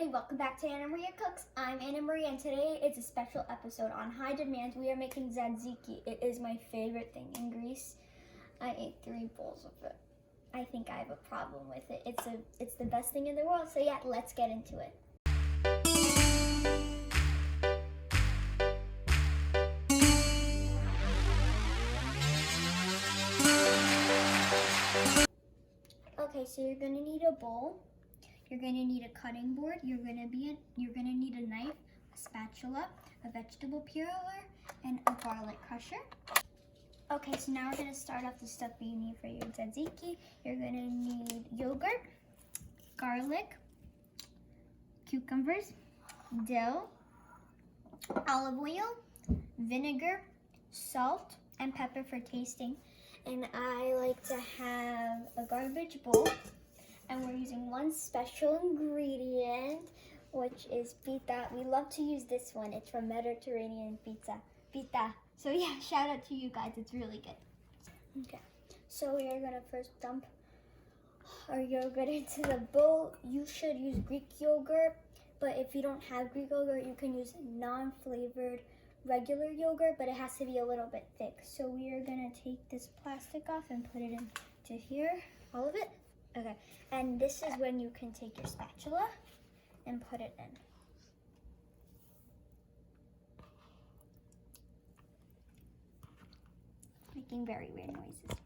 everybody, welcome back to Annamaria Cooks. I'm Annamaria and today it's a special episode on high demand. We are making tzatziki. It is my favorite thing in Greece. I ate 3 bowls of it. I think I have a problem with it. It's the best thing in the world, so yeah, let's get into it. Okay, so you're gonna need a bowl. You're gonna need a cutting board. You're gonna need a knife, a spatula, a vegetable peeler, and a garlic crusher. Okay, so now we're gonna start off the stuff you need for your tzatziki. You're gonna need yogurt, garlic, cucumbers, dill, olive oil, vinegar, salt, and pepper for tasting. And I like to have a garbage bowl. And we're using one special ingredient, which is pita. We love to use this one. It's from Mediterranean pizza. Pita. So yeah, shout out to you guys. It's really good. Okay. So we are gonna first dump our yogurt into the bowl. You should use Greek yogurt, but if you don't have Greek yogurt, you can use non-flavored regular yogurt, but it has to be a little bit thick. So we are gonna take this plastic off and put it into here. All of it? Okay, and this is when you can take your spatula and put it in. Making very weird noises.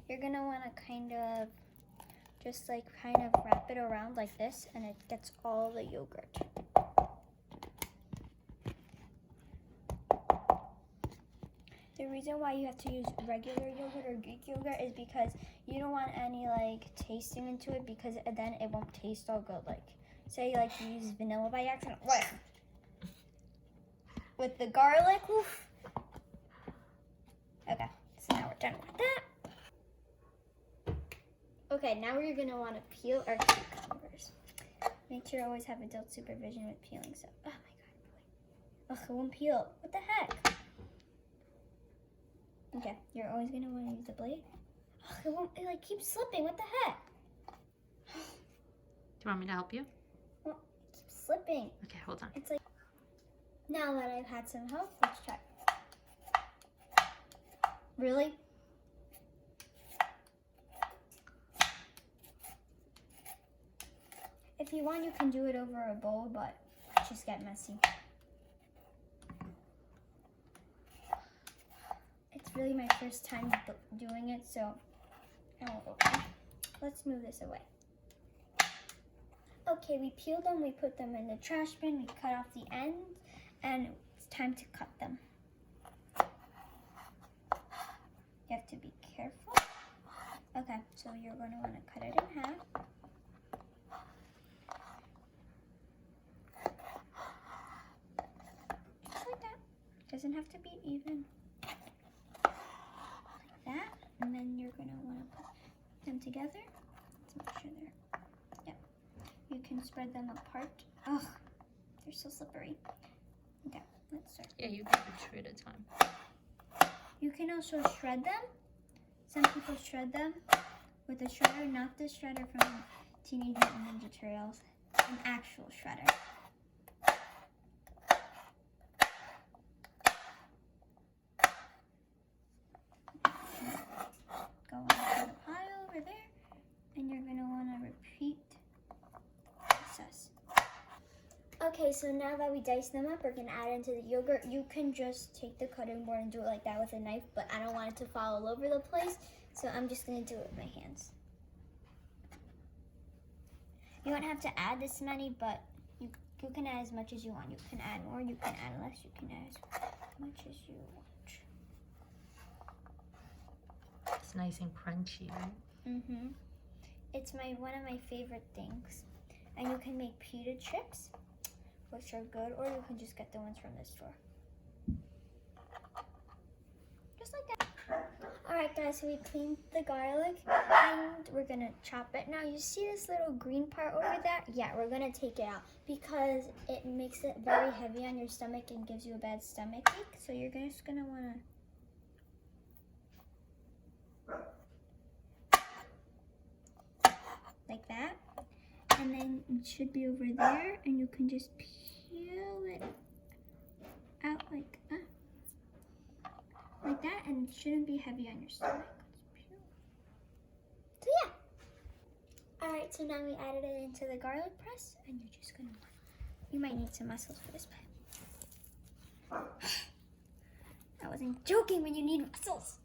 You're gonna wanna kind of wrap it around like this, and it gets all the yogurt. The reason why you have to use regular yogurt or Greek yogurt is because you don't want any tasting into it, because then it won't taste all good. Like say you use vanilla by accident. With the garlic. Oof. Okay, so now we're done with that. Okay, now we're gonna want to peel our cucumbers. Make sure you always have adult supervision with peeling. So, oh my god, ugh, it won't peel. What the heck? Okay, you're always gonna want to use the blade. Ugh, it won't. It keeps slipping. What the heck? Do you want me to help you? Well, it keeps slipping. Okay, hold on. It's like, now that I've had some help, let's try. Really? If you want, you can do it over a bowl, but it just get messy. It's really my first time doing it, so I won't open it. Let's move this away. Okay, we peeled them, we put them in the trash bin, we cut off the ends, and it's time to cut them. You have to be careful. Okay, so you're going to want to cut it in half. Just like that. Doesn't have to be even. That, and then you're going to want to put them together. Let's make sure they're, yeah. You can spread them apart. Ugh, they're so slippery. Okay, let's start. Yeah, you can do 2 at a time. You can also shred them. Some people shred them with a shredder, not the shredder from Teenage Mutant Ninja Turtles, an actual shredder. Go into the pile over there, and you're gonna wanna repeat the process. Okay, so now that we diced them up, we're gonna add into the yogurt. You can just take the cutting board and do it like that with a knife, but I don't want it to fall all over the place, so I'm just gonna do it with my hands. You don't have to add this many, but you can add as much as you want. You can add more, you can add less, you can add as much as you want. It's nice and crunchy, right? Mm-hmm. It's one of my favorite things. And you can make pita chips, which are good, or you can just get the ones from the store. Just like that. Alright guys, so we cleaned the garlic and we're gonna chop it. Now you see this little green part over there? Yeah, we're gonna take it out because it makes it very heavy on your stomach and gives you a bad stomach ache. So you're just gonna wanna and then it should be over there, and you can just peel it out like that, and it shouldn't be heavy on your stomach. So yeah. All right, so now we added it into the garlic press, and you're just gonna. You might need some muscles for this pie. I wasn't joking when you need muscles.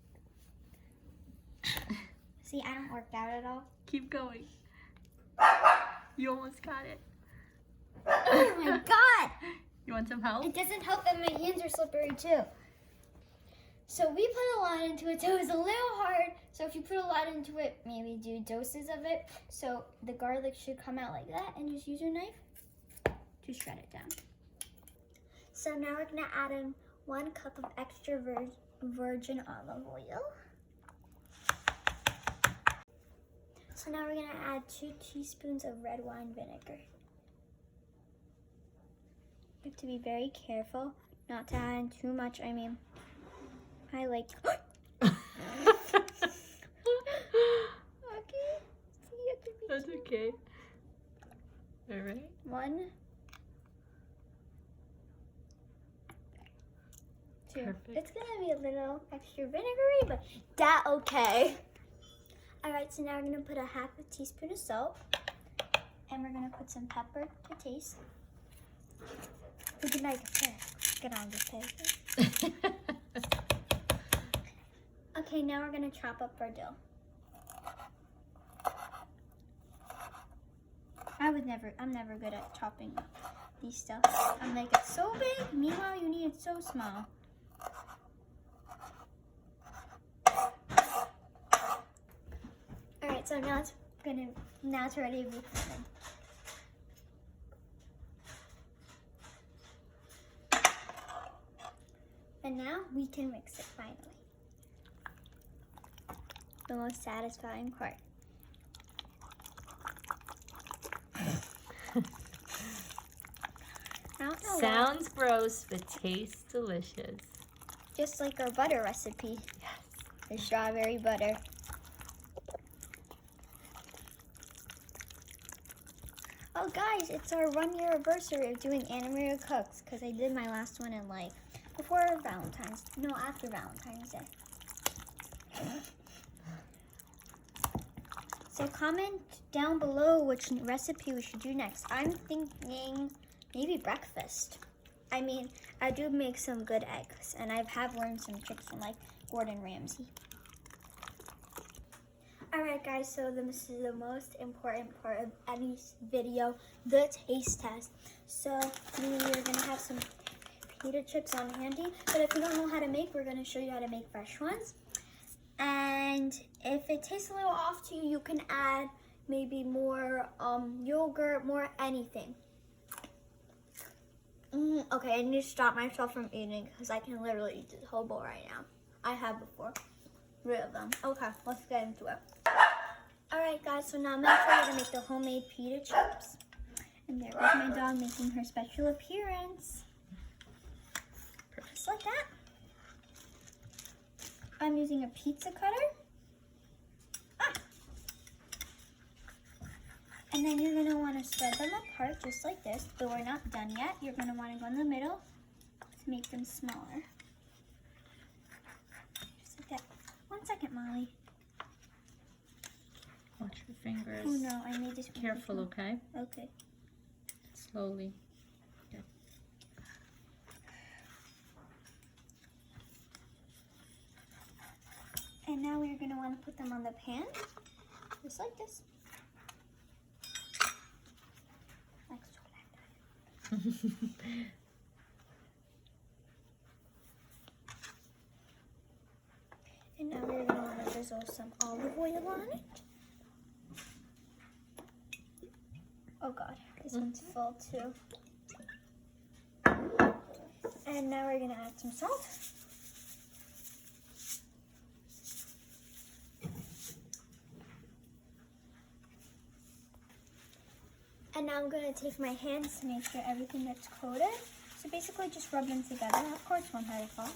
See, I don't work out at all. Keep going. You almost got it. Oh my god! You want some help? It doesn't help that my hands are slippery too. So we put a lot into it, so it was a little hard. So if you put a lot into it, maybe do doses of it. So the garlic should come out like that, and just use your knife to shred it down. So now we're gonna add in 1 cup of extra virgin olive oil. So now we're gonna add 2 teaspoons of red wine vinegar. You have to be very careful not to add in too much. I mean, I like. Okay. See, you have to be That's careful. okay. All right. 1, 2. Perfect. It's gonna be a little extra vinegary, but that's okay. All right, so now we're gonna put a 1/2 teaspoon of salt, and we're gonna put some pepper to taste. We can make a fish. Get on this page. Okay, now we're gonna chop up our dill. I'm never good at chopping these stuff. I'm like, it's so big. Meanwhile, you need it so small. All right, so now it's ready to be fermented. And now we can mix it finally. The most satisfying part. I don't know why. Sounds gross, but tastes delicious. Just like our butter recipe. Yes. The strawberry butter. Oh guys, it's our 1-year anniversary of doing Annamaria Cooks, because I did my last one in like after Valentine's Day. So comment down below which recipe we should do next. I'm thinking maybe breakfast. I mean, I do make some good eggs, and I have learned some tricks from like Gordon Ramsay. Alright guys, so this is the most important part of any video, the taste test. So we're going to have some pita chips on handy, but if you don't know how to make, we're going to show you how to make fresh ones. And if it tastes a little off to you, you can add maybe more yogurt, more anything. Okay, I need to stop myself from eating because I can literally eat this whole bowl right now. I have before. 3 of them. Okay, let's get into it. Alright guys, so now I'm going to show you how to make the homemade pita chips. And there goes my dog making her special appearance. Just like that. I'm using a pizza cutter. And then you're going to want to spread them apart just like this, but we're not done yet. You're going to want to go in the middle to make them smaller. Just like that. 1 second, Molly. Watch your fingers. Oh no, I made this. Careful, okay? Okay. Slowly. Okay. And now we're going to want to put them on the pan, just like this. And now we're going to want to drizzle some olive oil on it. Oh god, this one's full too. And now we're going to add some salt. And now I'm going to take my hands to make sure everything gets coated. So basically just rub them together. Of course, one had to fall.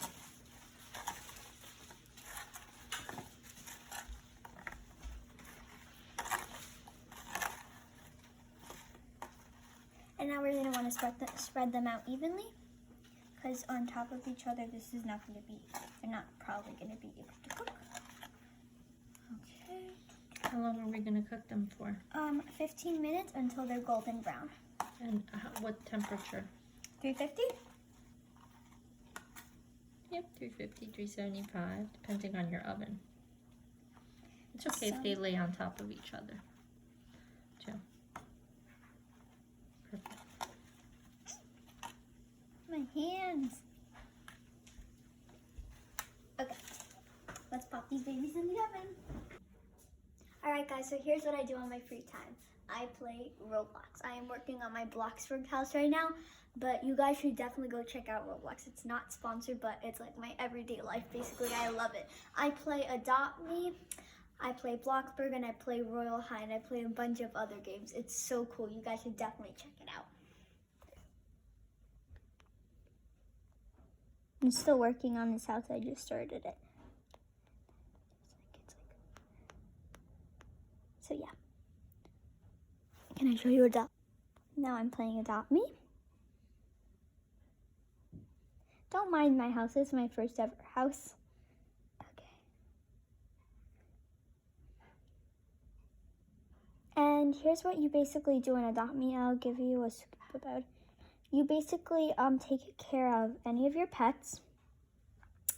And now we're going to want to spread them out evenly, because on top of each other, this is not going to be, they're not probably going to be able to cook. Okay. How long are we going to cook them for? 15 minutes until they're golden brown. And what temperature? 350? Yep, 350, 375, depending on your oven. It's okay if they lay on top of each other, too. Perfect. My hands. Okay, let's pop these babies in the oven. Alright guys, so here's what I do on my free time. I play Roblox. I am working on my Bloxburg house right now, but you guys should definitely go check out Roblox. It's not sponsored, but it's like my everyday life. Basically, I love it. I play Adopt Me, I play Bloxburg, and I play Royal High, and I play a bunch of other games. It's so cool. You guys should definitely check it out. I'm still working on this house. I just started it. So yeah. Can I show you Adopt? Now I'm playing Adopt Me. Don't mind my house. This is my first ever house. Okay. And here's what you basically do in Adopt Me. I'll give you a scoop about it. You basically take care of any of your pets.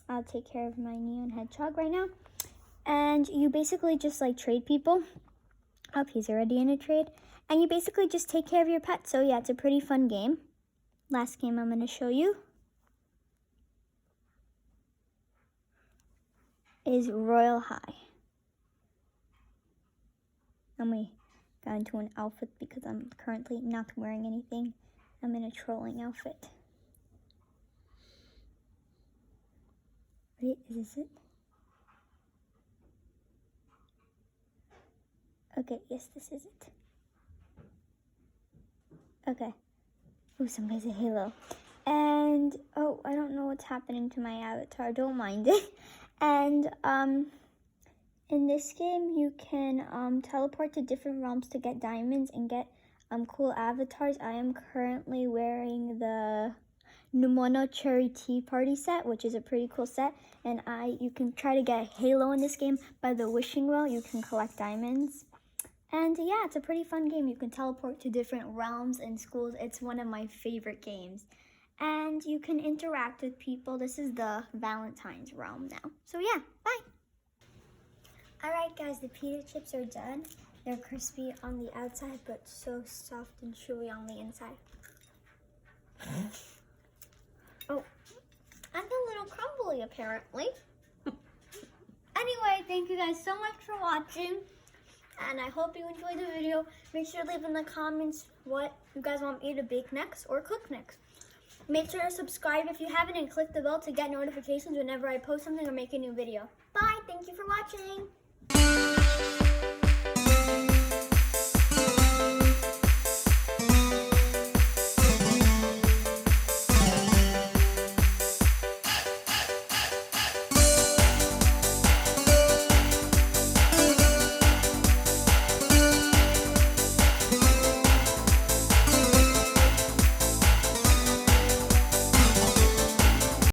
I'll take care of my neon hedgehog right now. And you basically just like trade people. Oh, he's already in a trade. And you basically just take care of your pets. So yeah, it's a pretty fun game. Last game I'm going to show you is Royal High. And we got into an outfit because I'm currently not wearing anything. I'm in a trolling outfit. Wait, is this it? Okay, yes, this is it. Okay. Oh, somebody's a halo. And, oh, I don't know what's happening to my avatar. Don't mind it. And, in this game, you can teleport to different realms to get diamonds and get cool avatars. I am currently wearing the Numono Cherry Tea Party set, which is a pretty cool set. And you can try to get a halo in this game by the wishing well. You can collect diamonds. And yeah, it's a pretty fun game. You can teleport to different realms and schools. It's one of my favorite games. And you can interact with people. This is the Valentine's realm now. So yeah, bye. Alright guys, the pita chips are done. They're crispy on the outside, but so soft and chewy on the inside. Oh, and a little crumbly apparently. Anyway, thank you guys so much for watching. And I hope you enjoyed the video. Make sure to leave in the comments what you guys want me to bake next or cook next. Make sure to subscribe if you haven't and click the bell to get notifications whenever I post something or make a new video. Bye. Thank you for watching.